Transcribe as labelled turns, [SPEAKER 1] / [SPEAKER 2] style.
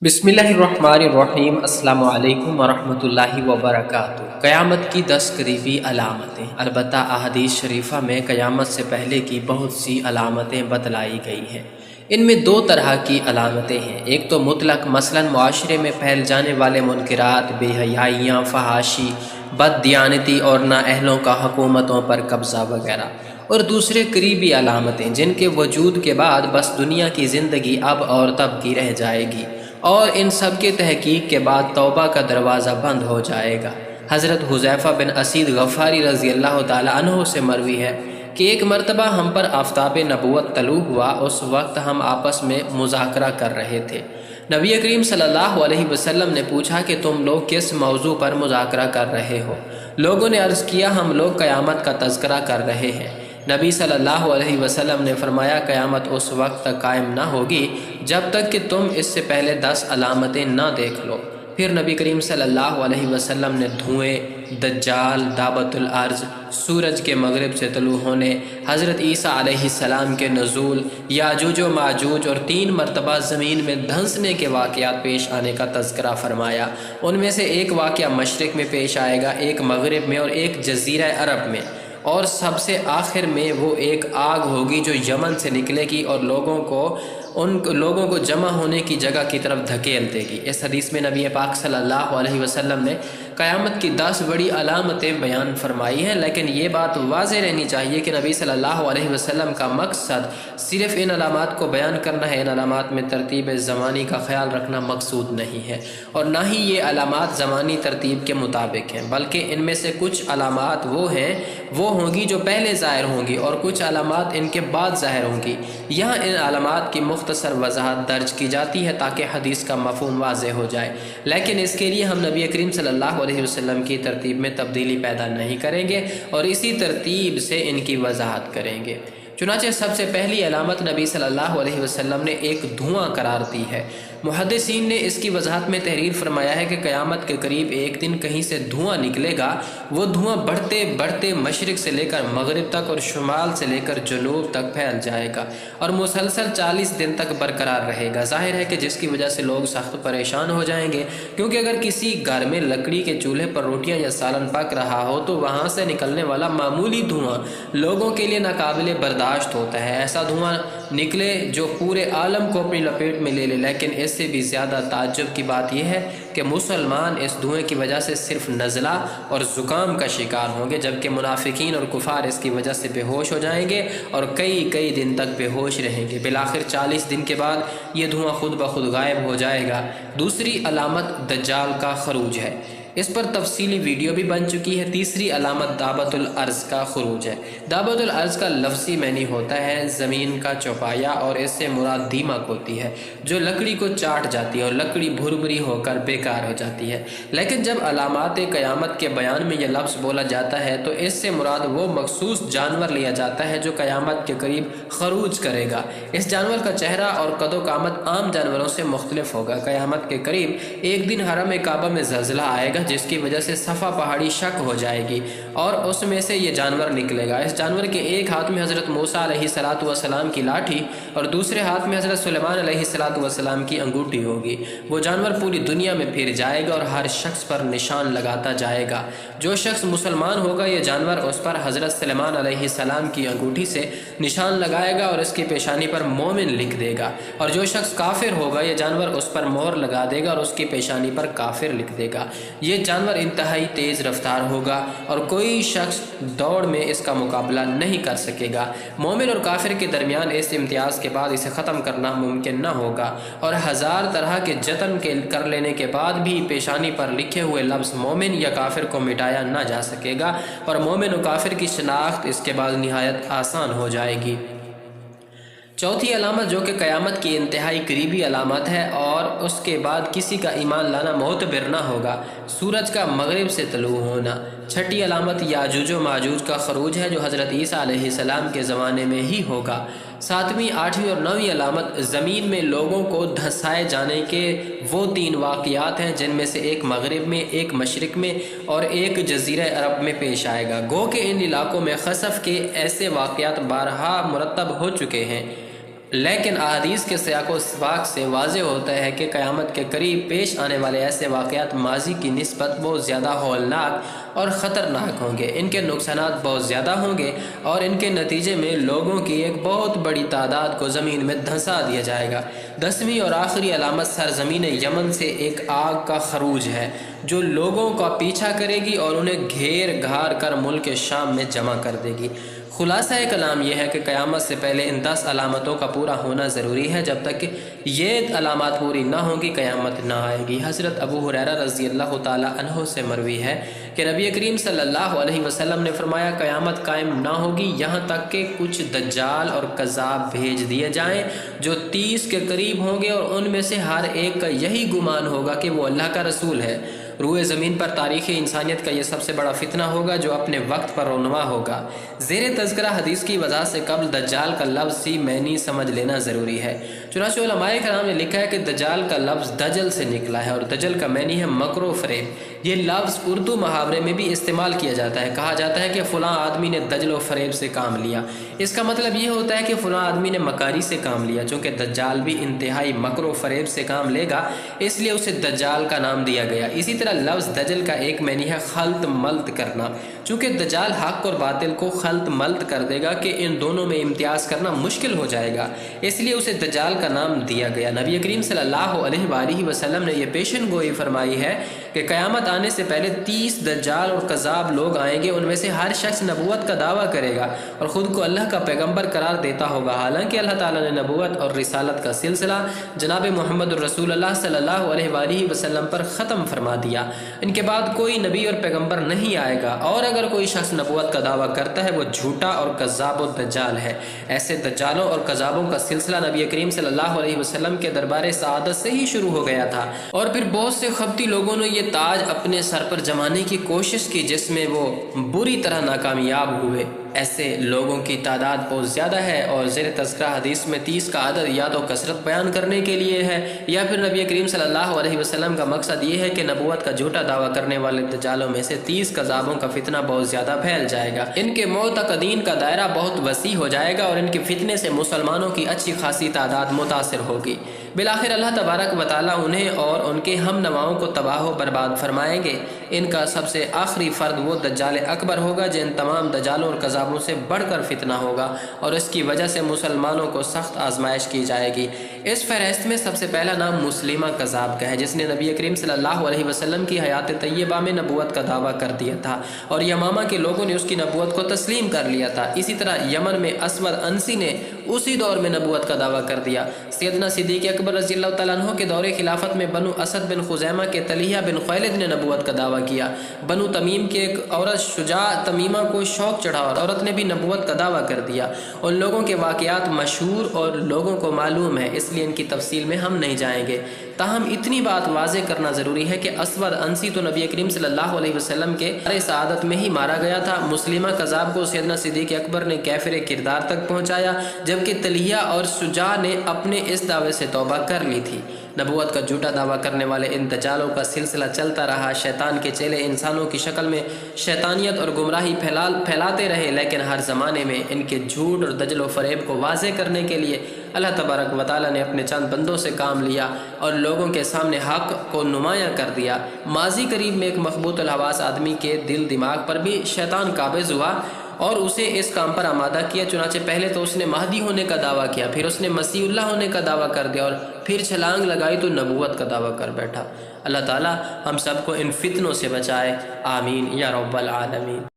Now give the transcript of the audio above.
[SPEAKER 1] बिस्मिल्लाहिर्रहमानिर्रहीम। अस्सलामु अलैकुम वरहमतुल्लाहि वबरकातुहू। क़यामत की 10 करीबी अलामतें। अलबत्ता अहादीस शरीफा में क़यामत से पहले की बहुत सी अलामतें बतलाई गई हैं। इनमें दो तरह की अलामतें हैं। एक तो मुतलक, मसलन मुआशरे में फैल जाने वाले मुनकरात, बेहयाइयाँ, फहाशी, बददियानती और नाअहलों का हुकूमतों पर कब्ज़ा वगैरह। और दूसरे करीबी अलामतें जिनके वजूद के बाद बस दुनिया की ज़िंदगी अब और तब की रह जाएगी और इन सब के तहकीक के बाद तौबा का दरवाज़ा बंद हो जाएगा। हज़रत हुज़ैफ़ा बिन असीद गफ़ारी रज़ी अल्लाह ताला अन्हु से मरवी है कि एक मरतबा हम पर आफ़ताब नबूवत तलू हुआ। उस वक्त हम आपस में मुज़ाकरा कर रहे थे। नबी करीम सल्लल्लाहु अलैहि वसल्लम ने पूछा कि तुम लोग किस मौजू पर मुज़ाकरा कर रहे हो? लोगों ने अर्ज़ किया, हम लोग क़यामत का तज़किरा कर रहे हैं। नबी सल्लल्लाहु अलैहि वसल्लम ने फरमाया, क़यामत उस वक्त तक कायम ना होगी जब तक कि तुम इससे पहले 10 अलामतें ना देख लो। फिर नबी करीम सल्लल्लाहु अलैहि वसल्लम ने धुएँ, दज्जाल, दाबतुल अर्ज़, सूरज के मगरिब से तलू होने, हज़रत ईसा अलैहिस्सलाम के नज़ूल, याजूज व माजूज और 3 मरतबा ज़मीन में धंसने के वाक़यात पेश आने का तज़किरा फ़रमाया। उनमें से एक वाक़या मशरिक़ में पेश आएगा, एक मगरिब में और एक जज़ीरा अरब में, और सबसे आखिर में वो एक आग होगी जो यमन से निकलेगी और उन लोगों को जमा होने की जगह की तरफ धकेल देगी। इस हदीस में नबी पाक सल्लल्लाहु अलैहि वसल्लम ने क़यामत की 10 बड़ी अलामतें बयान फरमाई हैं। लेकिन ये बात वाज़ेह रहनी चाहिए कि नबी सल्लल्लाहु अलैहि वसल्लम का मकसद सिर्फ़ इन अलामात को बयान करना है। इन अलामात में तरतीब ज़मानी का ख्याल रखना मकसूद नहीं है और ना ही ये अलामात ज़मानी तरतीब के मुताबिक हैं, बल्कि इनमें से कुछ अलामात वो होंगी जो पहले ज़ाहिर होंगी और कुछ अलामात इनके बाद ज़ाहिर होंगी। यहाँ इन अलामात की मुख्तसर वजाहत दर्ज की जाती है ताकि हदीस का मफ़हूम वाज़ेह हो जाए। लेकिन इसके लिए हम नबी करीम सल्लल्लाहु अलैहि वसल्लम की तरतीब में तब्दीली पैदा नहीं करेंगे और इसी तरतीब से इनकी वजाहत करेंगे। चुनांचे सबसे पहली अलामत नबी सल्लल्लाहु अलैहि वसल्लम ने एक धुआं करार दी है। मुहद्दिसीन ने इसकी वजाहत में तहरीर फरमाया है कि क़यामत के करीब एक दिन कहीं से धुआं निकलेगा। वो धुआं बढ़ते बढ़ते मशरिक़ से लेकर मगरिब तक और शुमाल से लेकर जनूब तक फैल जाएगा और मुसलसल 40 दिन तक बरकरार रहेगा। ज़ाहिर है कि जिसकी वजह से लोग सख्त परेशान हो जाएंगे, क्योंकि अगर किसी घर में लकड़ी के चूल्हे पर रोटियां या सालन पक रहा हो तो वहाँ से निकलने वाला मामूली धुआं लोगों के लिए नाकाबिले बर्दाश्त होता है। ऐसा धुआं निकले जो पूरे आलम को अपनी लपेट में ले ले। लेकिन इससे भी ज़्यादा ताज्जुब की बात यह है कि मुसलमान इस धुएं की वजह से सिर्फ नज़ला और ज़ुकाम का शिकार होंगे, जबकि मुनाफिकीन और कुफार इसकी वजह से बेहोश हो जाएंगे और कई कई दिन तक बेहोश रहेंगे। बिलाखिर 40 दिन के बाद ये धुआं खुद ब खुद गायब हो जाएगा। दूसरी अलामत दज्जाल का खरूज है। इस पर तफसीली वीडियो भी बन चुकी है। तीसरी अलामत दाबतुल अर्ज़ का खरूज है। दाबतुल अर्ज़ का लफ्ज़ी मैनी होता है ज़मीन का चौपाया और इससे मुराद दीमक होती है जो लकड़ी को चाट जाती है और लकड़ी भुरभुरी होकर बेकार हो जाती है। लेकिन जब अलामात क़यामत के बयान में यह लफ्ज़ बोला जाता है तो इससे मुराद वो मखसूस जानवर लिया जाता है जो क़यामत के करीब खरूज करेगा। इस जानवर का चेहरा और कदो कामत आम जानवरों से मुख्तलिफ होगा। क़यामत के करीब एक दिन हरम काबा में ज़लज़ला आएगा जिसकी वजह से सफ़ा पहाड़ी शक हो जाएगी और उसमें से ये जानवर निकलेगा। इस जानवर के एक हाथ में हज़रत मूसा अलैहिस्सलातु वस्सलाम की लाठी और दूसरे हाथ में हज़रत सुलेमान अलैहिस्सलातु वस्सलाम की अंगूठी होगी। वो जानवर पूरी दुनिया में फिर जाएगा और हर शख्स पर निशान लगाता जाएगा। जो शख्स मुसलमान होगा ये जानवर उस पर हज़रत सुलेमान अलैहिस्सलाम की अंगूठी से निशान लगाएगा और इसकी पेशानी पर मोमिन लिख देगा, और जो शख्स काफिर होगा ये जानवर उस पर मोहर लगा देगा और उसकी पेशानी पर काफिर लिख देगा। ये जानवर इंतहाई तेज़ रफ्तार होगा और कोई शख्स दौड़ में इसका मुकाबला नहीं कर सकेगा। मोमिन और काफिर के दरमियान इस इम्तियाज़ के बाद इसे ख़त्म करना मुमकिन न होगा और 1000 तरह के जतन कर लेने के बाद भी पेशानी पर लिखे हुए लफ्ज़ मोमिन या काफिर को मिटाया ना जा सकेगा और मोमिन और काफिर की शनाख्त इसके बाद निहायत आसान हो जाएगी। चौथी अलामत जो कि क़यामत की इंतहाई करीबी अलामत है और उसके बाद किसी का ईमान लाना मोतबर ना होगा, सूरज का मगरिब से तलू होना। छठी अलामत याजूज व माजूज का खरूज है जो हज़रत ईसा अलैहिस्सलाम के ज़माने में ही होगा। सातवीं, आठवीं और नौवीं अलामत ज़मीन में लोगों को धंसाए जाने के वो 3 वाक़यात हैं जिनमें से एक मगरिब में, एक मशरिक़ में और एक जज़ीरा अरब में पेश आएगा। गो के इन इलाकों में खसफ़ के ऐसे वाक़यात बारहा मुरतब हो चुके हैं لیکن احادیث کے سیاق و سباق سے واضح ہوتا ہے کہ قیامت کے قریب پیش آنے والے ایسے واقعات ماضی کی نسبت بہت زیادہ ہولناک اور خطرناک ہوں گے، ان کے نقصانات بہت زیادہ ہوں گے اور ان کے نتیجے میں لوگوں کی ایک بہت بڑی تعداد کو زمین میں دھنسا دیا جائے گا۔ 10ویں اور آخری علامت سرزمین یمن سے ایک آگ کا خروج ہے جو لوگوں کا پیچھا کرے گی اور انہیں گھیر گھار کر ملک شام میں جمع کر دے گی۔ خلاصہ کلام یہ ہے کہ قیامت سے پہلے ان 10 علامتوں کا پورا ہونا ضروری ہے۔ جب تک کہ یہ علامات پوری نہ ہوں گی قیامت نہ آئے گی۔ حضرت ابو ہریرہ رضی اللہ تعالی عنہ سے مروی ہے کہ نبی کریم صلی اللہ علیہ وسلم نے فرمایا قیامت قائم نہ ہوگی یہاں تک کہ کچھ دجال اور کذاب بھیج دیے جائیں جو 30 کے قریب ہوں گے اور ان میں سے ہر ایک کا یہی گمان ہوگا کہ وہ اللہ کا رسول ہے۔ روئے زمین پر تاریخ انسانیت کا یہ سب سے بڑا فتنہ ہوگا جو اپنے وقت پر رونما ہوگا۔ زیر تذکرہ حدیث کی وضاحت سے قبل دجال کا لفظ ہی معنی سمجھ لینا ضروری ہے۔ چنانچہ علماء کرام نے لکھا ہے کہ دجال کا لفظ دجل سے نکلا ہے اور دجل کا معنی ہے مکر و فریب۔ یہ لفظ اردو محاورے میں بھی استعمال کیا جاتا ہے۔ کہا جاتا ہے کہ فلاں آدمی نے دجل و فریب سے کام لیا۔ اس کا مطلب یہ ہوتا ہے کہ فلاں آدمی نے مکاری سے کام لیا۔ چونکہ دجال بھی انتہائی مکر و فریب سے کام لے گا اس لیے اسے دجال کا نام دیا گیا۔ اسی طرح لفظ دجل کا ایک معنی ہے خلط ملط کرنا۔ چونکہ دجال حق اور باطل کو خلط ملط کر دے گا کہ ان دونوں میں امتیاز کرنا مشکل ہو جائے گا، اس لیے اسے دجال کا نام دیا گیا۔ نبی کریم صلی اللہ علیہ وآلہ وسلم نے یہ پیشن گوئی فرمائی ہے کہ قیامت آنے سے پہلے 30 دجال اور کذاب لوگ آئیں گے، ان میں سے ہر شخص نبوت کا دعویٰ کرے گا اور خود کو اللہ کا پیغمبر قرار دیتا ہوگا، حالانکہ اللہ تعالیٰ نے نبوت اور رسالت کا سلسلہ جناب محمد الرسول اللہ صلی اللہ علیہ وآلہ وسلم پر ختم فرما دیا۔ ان کے بعد کوئی نبی اور پیغمبر نہیں آئے گا، اور اگر کوئی شخص نبوت کا دعویٰ کرتا ہے وہ جھوٹا اور کذاب و دجال ہے۔ ایسے دجالوں اور کذابوں کا سلسلہ نبی کریم صلی اللہ علیہ وسلم کے دربار سعادت سے ہی شروع ہو گیا تھا، اور پھر بہت سے خبتی لوگوں نے یہ تاج اپنے سر پر جمانے کی کوشش کی جس میں وہ بری طرح ناکامیاب ہوئے۔ ایسے لوگوں کی تعداد بہت زیادہ ہے، اور زیر تذکرہ حدیث میں 30 کا عدد یا تو کثرت بیان کرنے کے لیے ہے یا پھر نبی کریم صلی اللہ علیہ وسلم کا مقصد یہ ہے کہ نبوت کا جھوٹا دعویٰ کرنے والے دجالوں میں سے 30 کذابوں کا فتنہ بہت زیادہ پھیل جائے گا۔ ان کے معتقدین کا دائرہ بہت وسیع ہو جائے گا اور ان کے فتنے سے مسلمانوں کی اچھی خاصی تعداد متاثر ہوگی۔ بالآخر اللہ تبارک و تعالیٰ انہیں اور ان کے ہم نواؤں کو تباہ و برباد فرمائیں گے۔ ان کا سب سے آخری فرد وہ دجال اکبر ہوگا جن تمام دجالوں اور کذابوں سے بڑھ کر فتنہ ہوگا، اور اس کی وجہ سے مسلمانوں کو سخت آزمائش کی جائے گی۔ اس فہرست میں سب سے پہلا نام مسلمہ کذاب کا ہے جس نے نبی کریم صلی اللہ علیہ وسلم کی حیات طیبہ میں نبوت کا دعویٰ کر دیا تھا اور یمامہ کے لوگوں نے اس کی نبوت کو تسلیم کر لیا تھا۔ اسی طرح یمن میں اسود انسی نے اسی دور میں نبوت کا دعویٰ کر دیا۔ سیدنا صدیق اکبر رضی اللہ تعالیٰ عنہ کے دور خلافت میں بنو اسد بن خزیمہ کے طلحہ بن خیلد نے نبوت کا دعویٰ کیا۔ بنو تمیم کی ایک عورت شجاع تمیمہ کو شوق چڑھا اور عورت نے بھی نبوت کا دعویٰ کر دیا۔ ان لوگوں کے واقعات مشہور اور لوگوں کو معلوم ہے، اس لیے ان کی تفصیل میں ہم نہیں جائیں گے۔ تاہم اتنی بات واضح کرنا ضروری ہے کہ اسود انسی تو نبی کریم صلی اللہ علیہ وسلم کے دار سعادت میں ہی مارا گیا تھا۔ مسلمہ کذاب کو سیدنا صدیق اکبر نے کیفر کردار تک پہنچایا، جبکہ طلحہ اور شجاع نے اپنے اس دعوے سے توبہ کر لی تھی۔ نبوت کا جھوٹا دعویٰ کرنے والے ان دجالوں کا سلسلہ چلتا رہا۔ شیطان کے چیلے انسانوں کی شکل میں شیطانیت اور گمراہی پھیلاتے رہے، لیکن ہر زمانے میں ان کے جھوٹ اور دجل و فریب کو واضح کرنے کے لیے اللہ تبارک و تعالیٰ نے اپنے چند بندوں سے کام لیا اور لوگوں کے سامنے حق کو نمایاں کر دیا۔ ماضی قریب میں ایک مخبوط الحواس آدمی کے دل دماغ پر بھی شیطان قابض ہوا اور اسے اس کام پر آمادہ کیا۔ چنانچہ پہلے تو اس نے مہدی ہونے کا دعویٰ کیا، پھر اس نے مسیح اللہ ہونے کا دعویٰ کر دیا، اور پھر چھلانگ لگائی تو نبوت کا دعویٰ کر بیٹھا۔ اللہ تعالیٰ ہم سب کو ان فتنوں سے بچائے، آمین یا رب العالمین۔